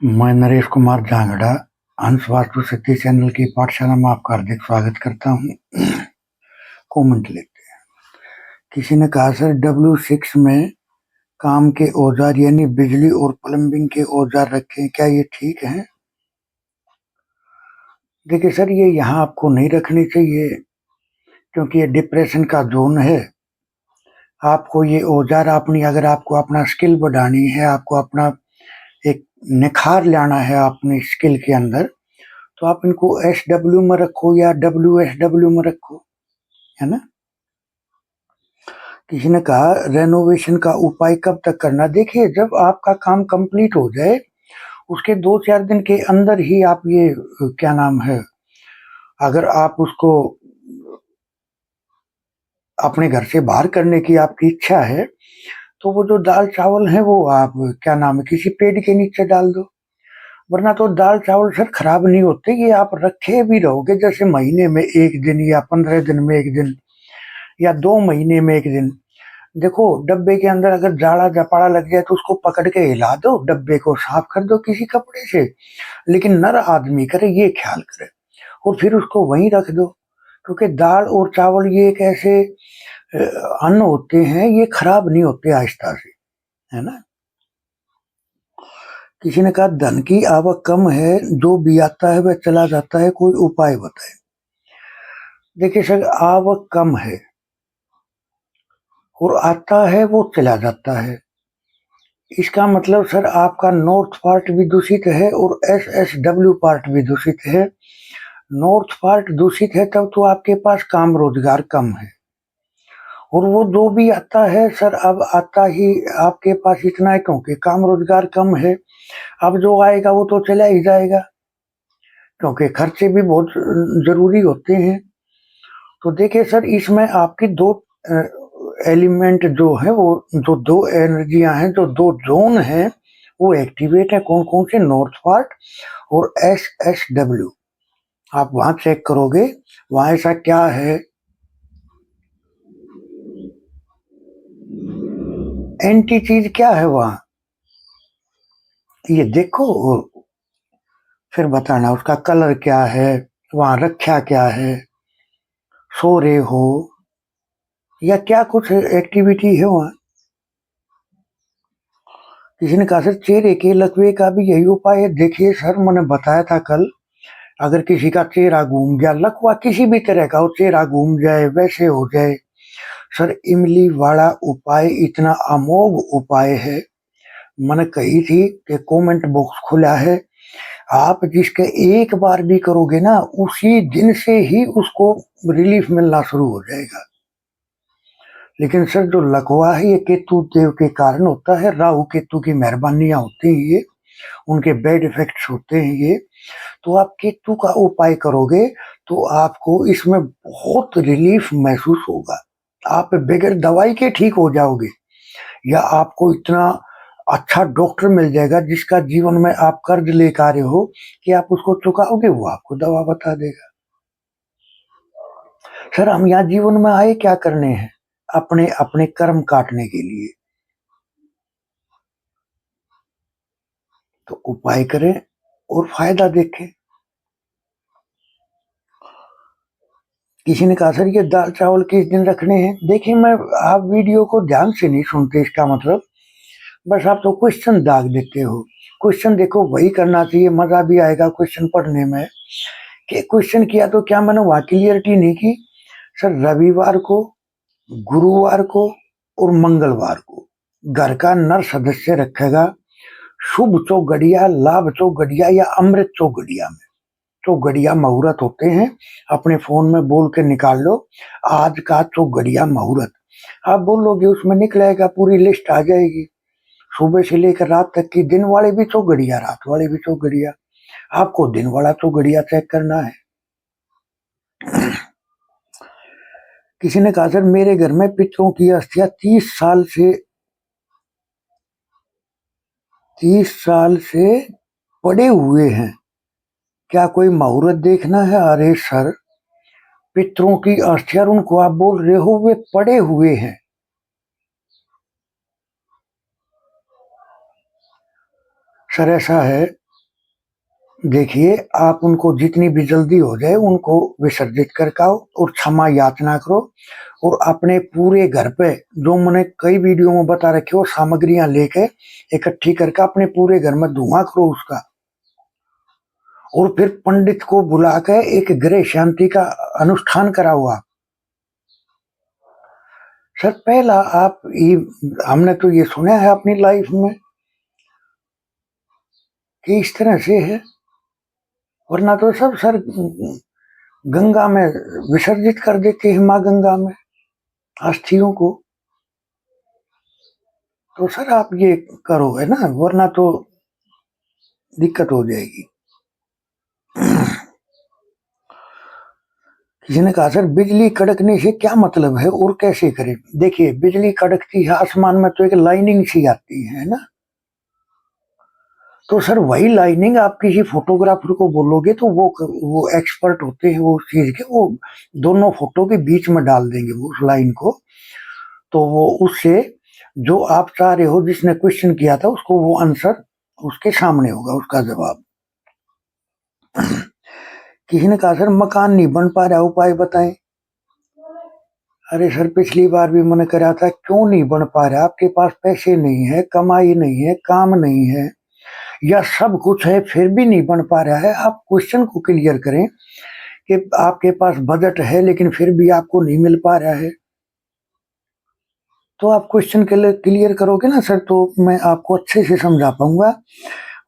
मैं नरेश कुमार जांगड़ा हंस वास्तु शक्ति चैनल की पाठशाला में आपका हार्दिक स्वागत करता हूँ। कमेंट लेते हैं। किसी ने कहा सर W6 में काम के औजार यानी बिजली और प्लम्बिंग के औजार रखें, क्या ये ठीक है? देखिए सर, ये यहाँ आपको नहीं रखनी चाहिए क्योंकि ये डिप्रेशन का जोन है। आपको ये औजार अगर आपको अपना स्किल बढ़ानी है, आपको अपना एक निखार लाना है अपनी स्किल के अंदर, तो आप इनको SW में रखो या WSW में रखो, है ना। किसी ने कहा रेनोवेशन का उपाय कब तक करना? देखिए, जब आपका काम कंप्लीट हो जाए उसके 2-4 दिन के अंदर ही आप ये क्या नाम है, अगर आप उसको अपने घर से बाहर करने की आपकी इच्छा है तो वो जो दाल चावल है वो आप क्या नाम है किसी पेड़ के नीचे डाल दो, वरना तो दाल चावल सर खराब नहीं होते। ये आप रखे भी रहोगे, जैसे महीने में 1 दिन या 15 दिन में 1 दिन या 2 महीने में 1 दिन। देखो, डब्बे के अंदर अगर जाड़ा जपाड़ा लग जाए तो उसको पकड़ के हिला दो, डब्बे को साफ कर दो किसी कपड़े से, लेकिन नर आदमी करे ये ख्याल करे और फिर उसको वहीं रख दो, क्योंकि दाल और चावल ये एक ऐसे अन्न होते हैं, ये खराब नहीं होते आहिस्ता से, है ना। किसी ने कहा धन की आवक कम है, जो भी आता है वह चला जाता है, कोई उपाय बताए। देखिए सर, आवक कम है और आता है वो चला जाता है, इसका मतलब सर आपका नॉर्थ पार्ट भी दूषित है और SSW पार्ट भी दूषित है। नॉर्थ पार्ट दूषित है तब तो आपके पास काम रोजगार कम है, और वो जो भी आता है सर अब आता ही आपके पास इतना है क्योंकि काम रोजगार कम है। अब जो आएगा वो तो चला ही जाएगा क्योंकि खर्चे भी बहुत जरूरी होते हैं। तो देखिए सर, इसमें आपकी दो एलिमेंट जो है, वो जो दो एनर्जियां हैं, जो दो जोन हैं, वो एक्टिवेट है। कौन कौन से? नॉर्थ पार्ट और SSW। आप वहां चेक करोगे, वहां ऐसा क्या है, एंटी चीज क्या है वहां, ये देखो और फिर बताना उसका कलर क्या है, वहां रखा क्या है, सो रहे हो या क्या कुछ एक्टिविटी है वहां। किसी ने कहा सर चेहरे के लकवे का भी यही उपाय है? देखिए सर, मैंने बताया था कल, अगर किसी का चेहरा घूम गया, लकवा किसी भी तरह का हो, चेहरा घूम जाए, वैसे हो जाए, सर इमली वाला उपाय इतना अमोघ उपाय है। मैंने कही थी कि कमेंट बॉक्स खुला है, आप जिसके एक बार भी करोगे ना, उसी दिन से ही उसको रिलीफ मिलना शुरू हो जाएगा। लेकिन सर जो लकवा है ये केतु देव के कारण होता है, राहु केतु की मेहरबानियां होती हैं, ये उनके बैड इफेक्ट्स होते हैं ये। तो आप केतु का उपाय करोगे तो आपको इसमें बहुत रिलीफ महसूस होगा, आप बगैर दवाई के ठीक हो जाओगे, या आपको इतना अच्छा डॉक्टर मिल जाएगा जिसका जीवन में आप कर्ज लेकर आ रहे हो कि आप उसको चुकाओगे, वो आपको दवा बता देगा। सर हम यहाँ जीवन में आए क्या करने हैं? अपने अपने कर्म काटने के लिए। तो उपाय करें और फायदा देखें। किसी ने कहा सर ये दाल चावल किस दिन रखने हैं? देखिए, मैं आप वीडियो को ध्यान से नहीं सुनते, इसका मतलब बस आप तो क्वेश्चन दाग देते हो। क्वेश्चन देखो वही करना चाहिए, मजा भी आएगा क्वेश्चन पढ़ने में। कि क्वेश्चन किया तो क्या मैंने वहां क्लियरिटी नहीं की? सर रविवार को, गुरुवार को और मंगलवार को घर का नर सदस्य रखेगा शुभ चौगड़िया, लाभ चौगड़िया या अमृत चौगड़िया में। चौगड़िया मुहूर्त होते हैं, अपने फोन में बोल के निकाल लो, आज का चौगड़िया मुहूर्त आप बोलोगे उसमें निकलेगा, पूरी लिस्ट आ जाएगी, सुबह से लेकर रात तक की, दिन वाले भी चौगड़िया, रात वाले भी चौगड़िया। आपको दिन वाला चौगड़िया चेक करना है। किसी ने कहा सर मेरे घर में पितरों की अस्थियां 30 साल से पड़े हुए हैं, क्या कोई मुहूर्त देखना है? अरे सर, पितरों की अस्थियां उनको आप बोल रहे हो वे पड़े हुए हैं। सर ऐसा है, देखिए, आप उनको जितनी भी जल्दी हो जाए उनको विसर्जित करके आओ और क्षमा याचना करो और अपने पूरे घर पे जो मैंने कई वीडियो में बता रखे हो सामग्रियां लेके इकट्ठी करके अपने पूरे घर में धुआं करो उसका, और फिर पंडित को बुला के एक गृह शांति का अनुष्ठान कराओ आप। सर पहला आप ये, हमने तो ये सुना है अपनी लाइफ में कि इस तरह से है, वरना तो सब सर गंगा में विसर्जित कर देते हैं, माँ गंगा में अस्थियों को। तो सर आप ये करो है ना, वरना तो दिक्कत हो जाएगी। किसी ने कहा सर बिजली कड़कने से क्या मतलब है और कैसे करें? देखिए, बिजली कड़कती है आसमान में तो एक लाइनिंग सी आती है ना, तो सर वही लाइनिंग आप किसी फोटोग्राफर को बोलोगे तो वो एक्सपर्ट होते हैं वो चीज के, वो दोनों फोटो के बीच में डाल देंगे वो उस लाइन को, तो वो उससे जो आप चाह रहे हो जिसने क्वेश्चन किया था उसको वो आंसर उसके सामने होगा, उसका जवाब। किसी ने कहा सर मकान नहीं बन पा रहा, उपाय बताएं। अरे सर पिछली बार भी मैंने करा था, क्यों नहीं बन पा रहा? आपके पास पैसे नहीं है, कमाई नहीं है, काम नहीं है, या सब कुछ है फिर भी नहीं बन पा रहा है? आप क्वेश्चन को क्लियर करें कि आपके पास बजट है लेकिन फिर भी आपको नहीं मिल पा रहा है, तो आप क्वेश्चन के लिए क्लियर करोगे ना सर, तो मैं आपको अच्छे से समझा पाऊंगा।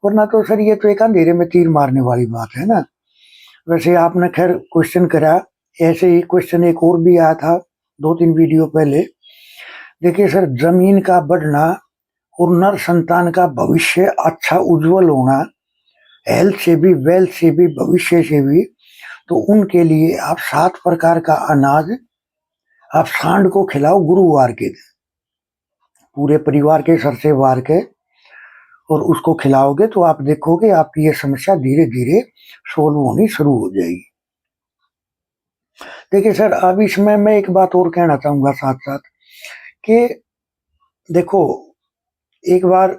वरना तो सर ये तो एक अंधेरे में तीर मारने वाली बात है ना। वैसे आपने खैर क्वेश्चन करा, ऐसे ही क्वेश्चन एक और भी आया था 2-3 वीडियो पहले। देखिए सर, जमीन का बढ़ना और नर संतान का भविष्य अच्छा उज्जवल होना, हेल्थ से भी, वेल्थ से भी, भविष्य से भी, तो उनके लिए आप 7 प्रकार का अनाज आप सांड को खिलाओ गुरुवार के दिन, पूरे परिवार के सर से वार के, और उसको खिलाओगे तो आप देखोगे आपकी ये समस्या धीरे धीरे सोल्व होनी शुरू हो जाएगी। देखिए सर, अब इसमें मैं एक बात और कहना चाहूंगा साथ साथ कि देखो, एक बार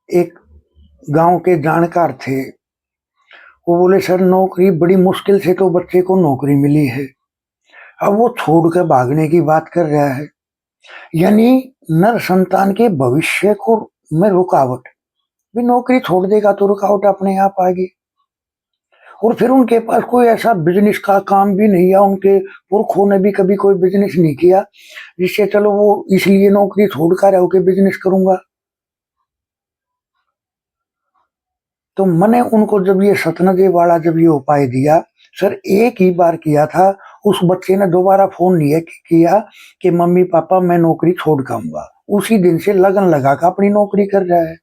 एक गांव के जानकार थे, वो बोले सर नौकरी बड़ी मुश्किल से तो बच्चे को नौकरी मिली है, अब वो छोड़ कर भागने की बात कर रहा है, यानी नर संतान के भविष्य को में रुकावट, भी नौकरी छोड़ देगा तो रुकावट अपने आप आएगी। और फिर उनके पास कोई ऐसा बिजनेस का काम भी नहीं है, उनके पुरखों ने भी कभी कोई बिजनेस नहीं किया जिससे चलो वो इसलिए नौकरी छोड़कर रहो के बिजनेस करूंगा। तो मैंने उनको जब ये सतनदे वाला जब ये उपाय दिया, सर एक ही बार किया था, उस बच्चे ने दोबारा फोन नहीं किया कि मम्मी पापा मैं नौकरी छोड़ खाऊंगा, उसी दिन से लगन लगा कर अपनी नौकरी कर रहा है।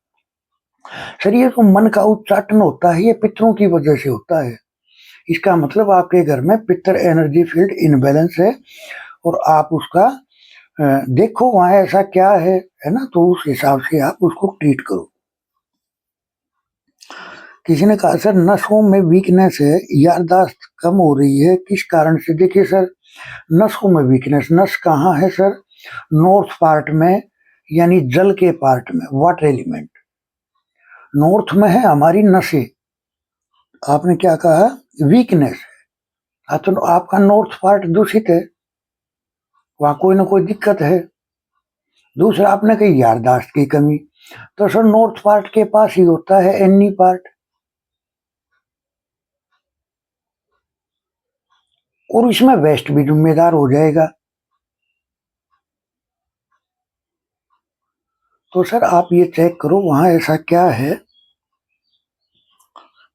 सर ये तो मन का उच्चाटन होता है, ये पितरों की वजह से होता है। इसका मतलब आपके घर में पितर एनर्जी फील्ड इनबैलेंस है, और आप उसका देखो वहां ऐसा क्या है ना, तो उस हिसाब से आप उसको ट्रीट करो। किसी ने कहा सर नसों में वीकनेस है, याददाश्त कम हो रही है, किस कारण से? देखिए सर, नसों में वीकनेस, नस कहाँ है सर? नॉर्थ पार्ट में, यानी जल के पार्ट में, वाटर एलिमेंट नॉर्थ में है हमारी नसें। आपने क्या कहा? वीकनेस है, तो आपका नॉर्थ पार्ट दूषित है, वहां कोई ना कोई दिक्कत है। दूसरा आपने कही याददाश्त की कमी, तो सर नॉर्थ पार्ट के पास ही होता है एनी पार्ट, और इसमें वेस्ट भी जिम्मेदार हो जाएगा। तो सर आप ये चेक करो वहां ऐसा क्या है,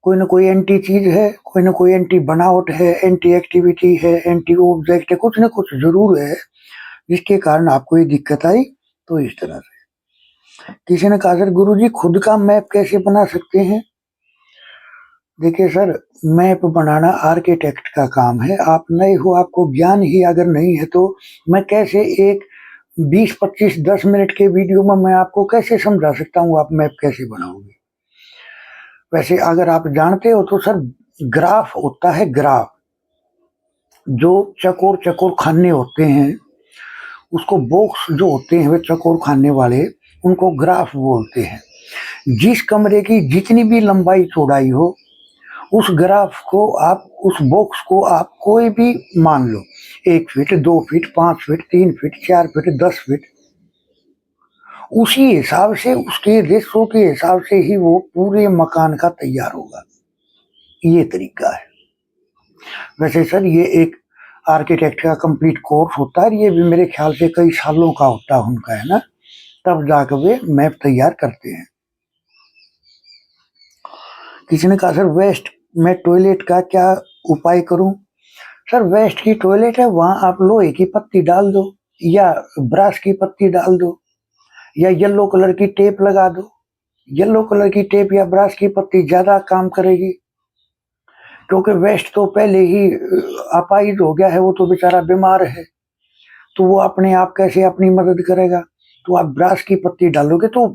कोई ना कोई एंटी चीज है, कोई ना कोई एंटी बनावट है, एंटी एक्टिविटी है, एंटी ऑब्जेक्ट है, कुछ ना कुछ जरूर है जिसके कारण आपको ये दिक्कत आई। तो इस तरह से किसी ने कहा सर गुरुजी खुद का मैप कैसे बना सकते हैं? देखिए सर, मैप बनाना आर्किटेक्ट का काम है, आप नए हो, आपको ज्ञान ही अगर नहीं है तो मैं कैसे एक 20-25-10 मिनट के वीडियो में मैं आपको कैसे समझा सकता हूँ आप मैप कैसे बनाओगे? वैसे अगर आप जानते हो तो सर ग्राफ होता है, ग्राफ जो चकोर चकोर खाने होते हैं, उसको बॉक्स जो होते हैं वे चकोर खाने वाले, उनको ग्राफ बोलते हैं। जिस कमरे की जितनी भी लंबाई चौड़ाई हो, उस ग्राफ को आप, उस बॉक्स को आप कोई भी मान लो, 1 feet, 2 feet, 5 feet, 3 feet, 4 feet, 10 feet, उसी हिसाब से, उसके रेशो के हिसाब से ही वो पूरे मकान का तैयार होगा। ये तरीका है। वैसे सर ये एक आर्किटेक्ट का कंप्लीट कोर्स होता है, ये भी मेरे ख्याल से कई सालों का होता है उनका, है ना, तब जाकर वे मैप तैयार करते हैं। किसी ने कहा सर वेस्ट में टॉयलेट का क्या उपाय करूं? सर वेस्ट की टॉयलेट है, वहां आप लोहे की पत्ती डाल दो, या ब्रश की पत्ती डाल दो, या येलो कलर की टेप लगा दो। येलो कलर की टेप या ब्रश की पत्ती ज्यादा काम करेगी, क्योंकि वेस्ट तो पहले ही अपाहिज हो गया है, वो तो बेचारा बीमार है, तो वो अपने आप कैसे अपनी मदद करेगा। तो आप ब्रश की पत्ती डालोगे तो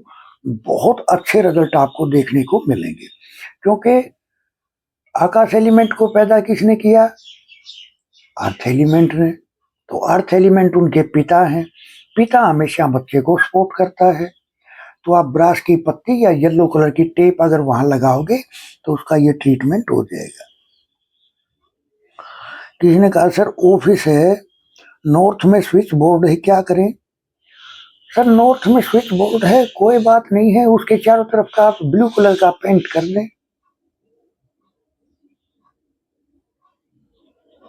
बहुत अच्छे रिजल्ट आपको देखने को मिलेंगे, क्योंकि आकाश एलिमेंट को पैदा किसने किया? अर्थ एलिमेंट ने। तो अर्थ एलिमेंट उनके पिता हैं, पिता हमेशा बच्चे को सपोर्ट करता है। तो आप ब्रश की पत्ती या येलो कलर की टेप अगर वहां लगाओगे तो उसका ये ट्रीटमेंट हो जाएगा। किसी ने कहा सर ऑफिस है, नॉर्थ में स्विच बोर्ड है, क्या करें? सर नॉर्थ में स्विच बोर्ड है, कोई बात नहीं है, उसके चारों तरफ का आप ब्लू कलर का पेंट कर दें,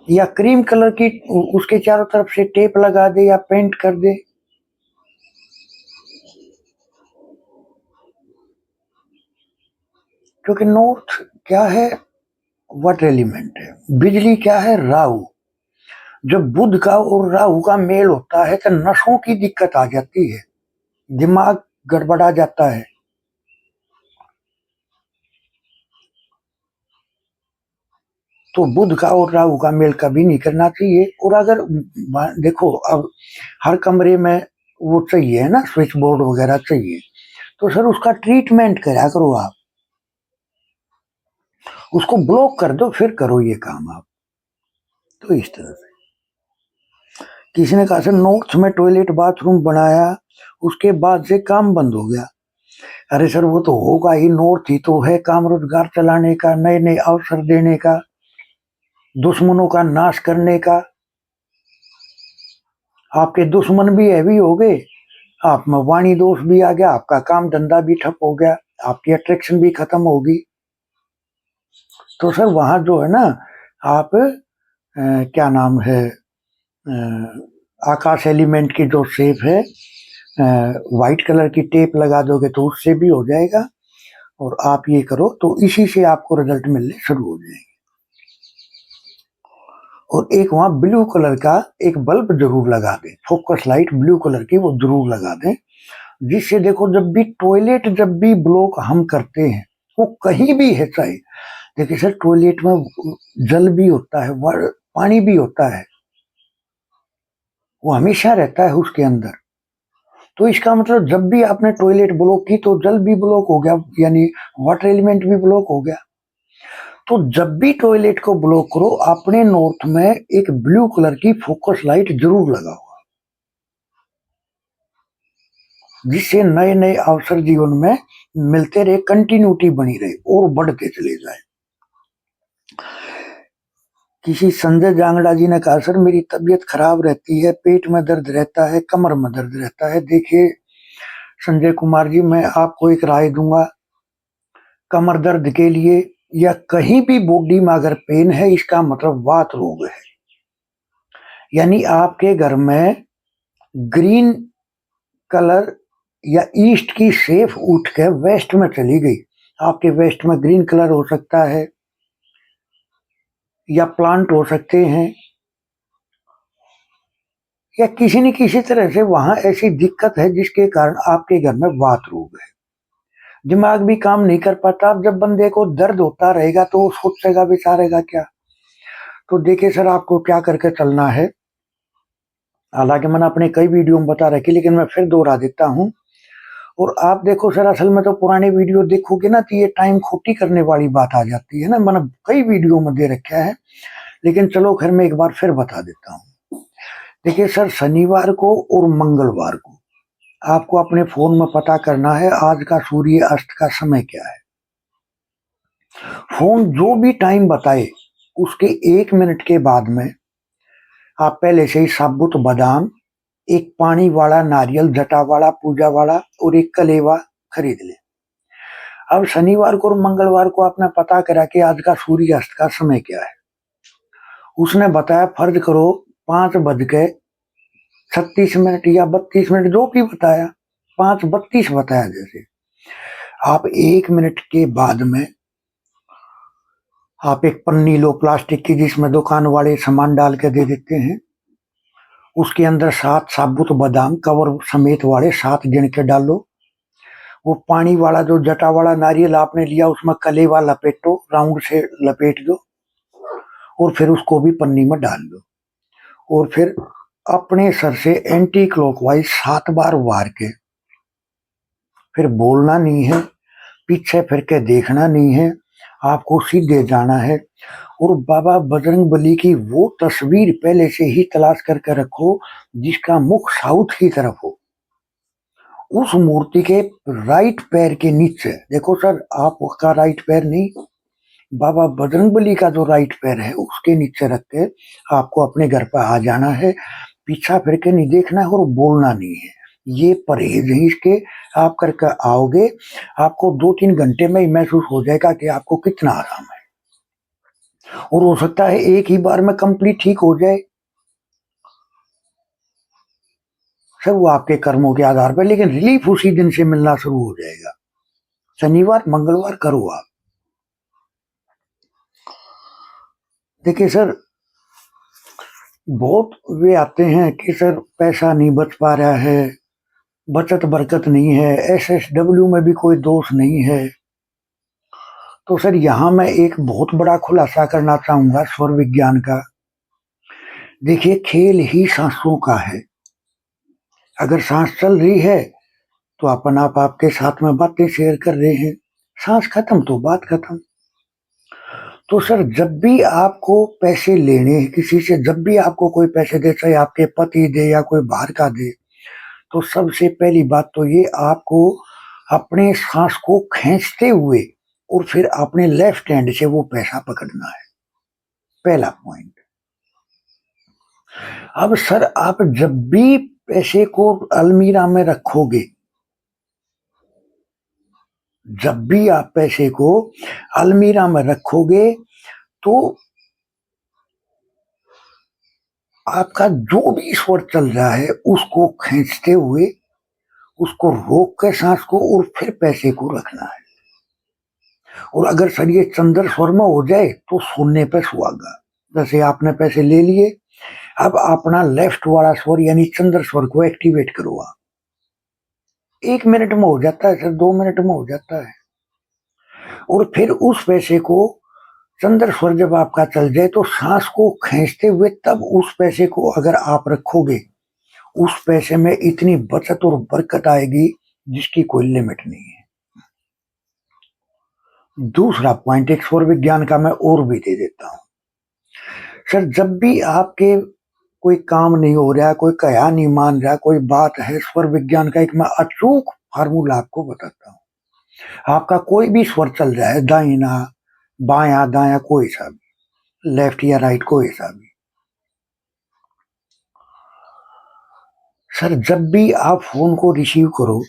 या क्रीम कलर की उसके चारों तरफ से टेप लगा दे या पेंट कर दे। क्योंकि नॉर्थ क्या है? वाटर एलिमेंट है। बिजली क्या है? राहु। जब बुध का और राहु का मेल होता है तो नसों की दिक्कत आ जाती है, दिमाग गड़बड़ा जाता है। तो बुध का और राहु का मेल कभी नहीं करना चाहिए। और अगर देखो अब हर कमरे में वो चाहिए है ना, स्विच बोर्ड वगैरह चाहिए, तो सर उसका ट्रीटमेंट करा करो आप, उसको ब्लॉक कर दो, फिर करो ये काम आप। तो इस तरह से। किसी ने कहा सर नॉर्थ में टॉयलेट बाथरूम बनाया, उसके बाद से काम बंद हो गया। अरे सर वो तो होगा ही, नॉर्थ ही तो है काम रोजगार चलाने का, नए नए अवसर देने का, दुश्मनों का नाश करने का। आपके दुश्मन भी हैवी हो गए, आप में वाणी दोष भी आ गया, आपका काम धंधा भी ठप हो गया, आपकी अट्रैक्शन भी खत्म होगी। तो सर वहां जो है ना, आप क्या नाम है, आकाश एलिमेंट की जो शेप है, व्हाइट कलर की टेप लगा दोगे तो उससे भी हो जाएगा। और आप ये करो तो इसी से आपको रिजल्ट मिलने शुरू हो जाएंगे। और एक वहां ब्लू कलर का एक बल्ब जरूर लगा दें, फोकस लाइट ब्लू कलर की वो जरूर लगा दें, जिससे देखो जब भी टॉयलेट जब भी ब्लॉक हम करते हैं, वो कहीं भी है चाहे, देखिए सर टॉयलेट में जल भी होता है, पानी भी होता है, वो हमेशा रहता है उसके अंदर। तो इसका मतलब जब भी आपने टॉयलेट ब्लॉक की तो जल भी ब्लॉक हो गया, यानी वाटर एलिमेंट भी ब्लॉक हो गया। तो जब भी टॉयलेट को ब्लॉक करो, अपने नॉर्थ में एक ब्लू कलर की फोकस लाइट जरूर लगाओ, जिससे नए नए अवसर जीवन में मिलते रहे, कंटिन्यूटी बनी रहे और बढ़ते चले जाए। किसी संजय जांगड़ा जी ने कहा सर मेरी तबीयत खराब रहती है, पेट में दर्द रहता है, कमर में दर्द रहता है। देखिए संजय कुमार जी, मैं आपको एक राय दूंगा, कमर दर्द के लिए या कहीं भी बॉडी में अगर पेन है, इसका मतलब वात रोग है। यानी आपके घर में ग्रीन कलर या ईस्ट की शेप उठ के वेस्ट में चली गई, आपके वेस्ट में ग्रीन कलर हो सकता है या प्लांट हो सकते हैं, या किसी न किसी तरह से वहां ऐसी दिक्कत है जिसके कारण आपके घर में वात रोग है। दिमाग भी काम नहीं कर पाता। अब जब बंदे को दर्द होता रहेगा तो वो सोचेगा विचारेगा क्या। तो देखिए सर आपको क्या करके चलना है, हालांकि मैंने अपने कई वीडियो में बता रखी, लेकिन मैं फिर दोहरा देता हूँ। और आप देखो सर असल में तो पुराने वीडियो देखोगे ना तो ये टाइम खोटी करने वाली बात आ जाती है ना, मैंने कई वीडियो में दे रखा है, लेकिन चलो खैर मैं एक बार फिर बता देता हूँ। देखिए सर शनिवार को और मंगलवार को आपको अपने फोन में पता करना है आज का सूर्य अस्त का समय क्या है। फोन जो भी टाइम बताए उसके 1 मिनट के बाद में आप पहले से ही साबुत बादाम, एक पानी वाला नारियल, जटा वाला, पूजा वाला और एक कलेवा खरीद ले। अब शनिवार को और मंगलवार को आपने पता करा कि आज का सूर्य अस्त का समय क्या है। उसने बताया, फर्ज करो 5:36 या 32 मिनट, जो भी बताया, 5:32 बताया। जैसे आप 1 मिनट के बाद में आप एक पन्नी लो प्लास्टिक की, जिसमें दुकान वाले सामान डाल के दे देते हैं। उसके अंदर 7 साबुत बादाम कवर समेत वाले 7 गिन के डालो। वो पानी वाला जो जटा वाला नारियल आपने लिया उसमें कलेवा लपेटो, राउंड से लपेट दो और फिर उसको भी पन्नी में डाल दो। और फिर अपने सर से एंटी क्लॉकवाइज 7 बार वार के, फिर बोलना नहीं है, पीछे फिर के देखना नहीं है, आपको सीधे जाना है और बाबा बजरंग बली की वो तस्वीर पहले से ही तलाश करके रखो जिसका मुख साउथ की तरफ हो। उस मूर्ति के राइट पैर के नीचे देखो सर, आपका राइट पैर नहीं, बाबा बजरंगबली का जो राइट पैर है उसके नीचे रख के आपको अपने घर पर आ जाना है। पीछा फिर के नहीं देखना है और बोलना नहीं है। ये परहेज है इसके, आप करके आओगे, आपको 2-3 घंटे में ही महसूस हो जाएगा कि आपको कितना आराम है। और हो सकता है एक ही बार में कंप्लीट ठीक हो जाए, सर वो आपके कर्मों के आधार पर, लेकिन रिलीफ उसी दिन से मिलना शुरू हो जाएगा। शनिवार मंगलवार करो आप। देखिए सर, बहुत वे आते हैं कि सर पैसा नहीं बच पा रहा है, बचत बरकत नहीं है, SSW में भी कोई दोष नहीं है। तो सर यहाँ मैं एक बहुत बड़ा खुलासा करना चाहूंगा स्वर विज्ञान का। देखिए, खेल ही सांसों का है। अगर सांस चल रही है तो अपन आप आपके साथ में बातें शेयर कर रहे हैं, सांस खत्म तो बात खत्म। तो सर जब भी आपको पैसे लेने हैं किसी से, जब भी आपको कोई पैसे दे, चाहे आपके पति दे या कोई बाहर का दे, तो सबसे पहली बात तो ये, आपको अपने सांस को खींचते हुए और फिर अपने लेफ्ट हैंड से वो पैसा पकड़ना है, पहला पॉइंट। अब सर आप जब भी पैसे को अलमीरा में रखोगे, जब भी आप पैसे को अलमीरा में रखोगे तो आपका जो भी स्वर चल रहा है उसको खींचते हुए, उसको रोक के सांस को और फिर पैसे को रखना है। और अगर सर ये चंद्र स्वर में हो जाए तो सोने पे सुहागा। जैसे आपने पैसे ले लिए, अब अपना लेफ्ट वाला स्वर यानी चंद्र स्वर को एक्टिवेट करो आप। 1 मिनट में हो जाता है सर, 2 मिनट में हो जाता है। और फिर उस पैसे को, चंद्र स्वर जब आपका चल जाए तो सांस को खींचते हुए तब उस पैसे को अगर आप रखोगे, उस पैसे में इतनी बचत और बरकत आएगी जिसकी कोई लिमिट नहीं है। दूसरा पॉइंट एक स्वर विज्ञान का मैं और भी दे देता हूं। सर जब भी आपके कोई काम नहीं हो रहा, कोई कहा नहीं मान रहा, कोई बात है, स्वर विज्ञान का एक मैं अचूक फार्मूला आपको बताता हूं। आपका कोई भी स्वर चल रहा है, दाहिना बाया दाया कोई सा भी, लेफ्ट या राइट कोई सा भी, सर जब भी आप फोन को रिसीव करो,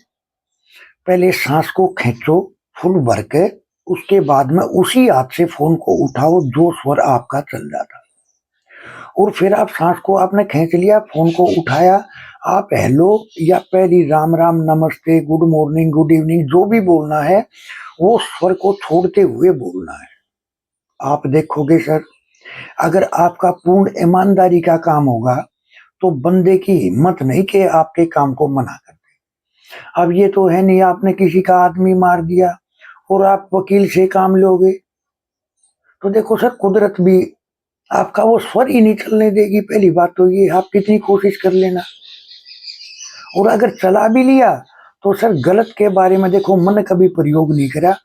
पहले सांस को खींचो फुल भर के, उसके बाद में उसी हाथ से फोन को उठाओ जो स्वर आपका चल रहा था। और फिर आप सांस को आपने खींच लिया, फोन को उठाया, आप हेलो या पहली राम राम, नमस्ते, गुड मॉर्निंग, गुड इवनिंग, जो भी बोलना है वो स्वर को छोड़ते हुए बोलना है। आप देखोगे सर, अगर आपका पूर्ण ईमानदारी का काम होगा तो बंदे की हिम्मत नहीं कि आपके काम को मना कर दे। अब ये तो है नहीं आपने किसी का आदमी मार दिया और आप वकील से काम लोगे, तो देखो सर कुदरत भी आपका वो स्वर ही नहीं चलने देगी। पहली बात तो ये, आप कितनी कोशिश कर लेना। और अगर चला भी लिया तो सर गलत के बारे में देखो, मन कभी प्रयोग नहीं करा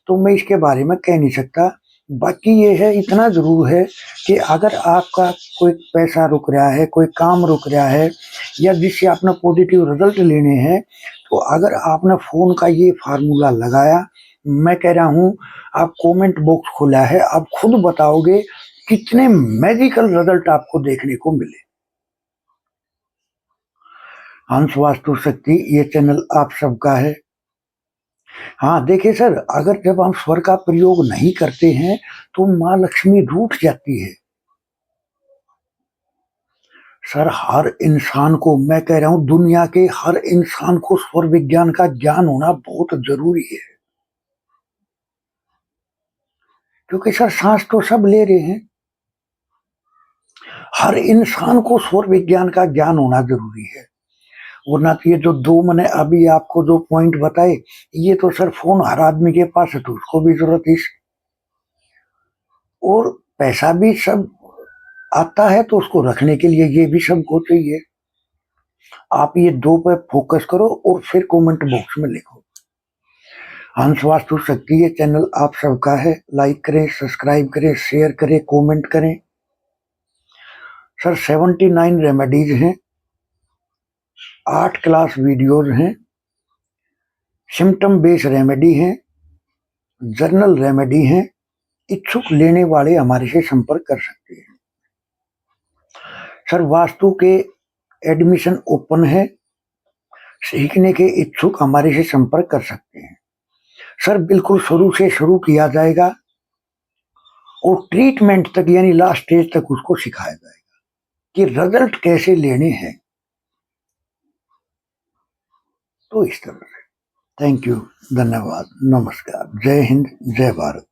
तो मैं इसके बारे में कह नहीं सकता बाकी ये है, इतना ज़रूर है कि अगर आपका कोई पैसा रुक रहा है, कोई काम रुक रहा है या जिससे आपने पॉजिटिव रिज़ल्ट लेने हैं, तो अगर आपने फ़ोन का ये फ़ॉर्मूला लगाया, मैं कह रहा हूँ, आप कमेंट बॉक्स खुला है, आप खुद बताओगे कितने मैजिकल रिज़ल्ट आपको देखने को मिले। हंस वास्तु शक्ति ये चैनल आप सबका है। हाँ, देखिए सर, अगर जब हम स्वर का प्रयोग नहीं करते हैं, तो माँ लक्ष्मी रूठ जाती है। सर, हर इंसान को, मैं कह रहा हूँ दुनिया के हर इंसान को स्वर विज्ञान का ज्ञान होना बहुत ज़रूरी है। क्योंकि सर साँस तो सब ले रहे हैं। हर इंसान को स्वर विज्ञान का ज्ञान होना ज़रूरी है। वरना तो ये जो 2 मैंने अभी आपको जो पॉइंट बताए, ये तो सर फ़ोन हर आदमी के पास है, तो उसको भी ज़रूरत है इस और पैसा भी सब आता है, तो उसको रखने के लिए ये भी सबको चाहिए। आप ये 2 पे फ़ोकस करो और फिर कमेंट बॉक्स में लिखो। हंस वास्तु शक्ति ये चैनल आप सबका है। लाइक करें, सब्सक्राइब करें, शेयर करें, कमेंट करें। सर 79 रेमेडीज़ हैं, 8 क्लास वीडियोज़ हैं, सिम्पटम बेस्ड रेमेडी हैं, जर्नल रेमेडी हैं। इच्छुक लेने वाले हमारे से संपर्क कर सकते हैं। सर वास्तु के एडमिशन ओपन है, सीखने के इच्छुक हमारे से संपर्क कर सकते हैं। सर बिल्कुल शुरू से शुरू किया जाएगा और ट्रीटमेंट तक यानी लास्ट स्टेज तक उसको सिखाया जाएगा कि रिजल्ट कैसे लेने हैं। तो इस तरह से थैंक यू, धन्यवाद, नमस्कार, जय हिंद, जय भारत।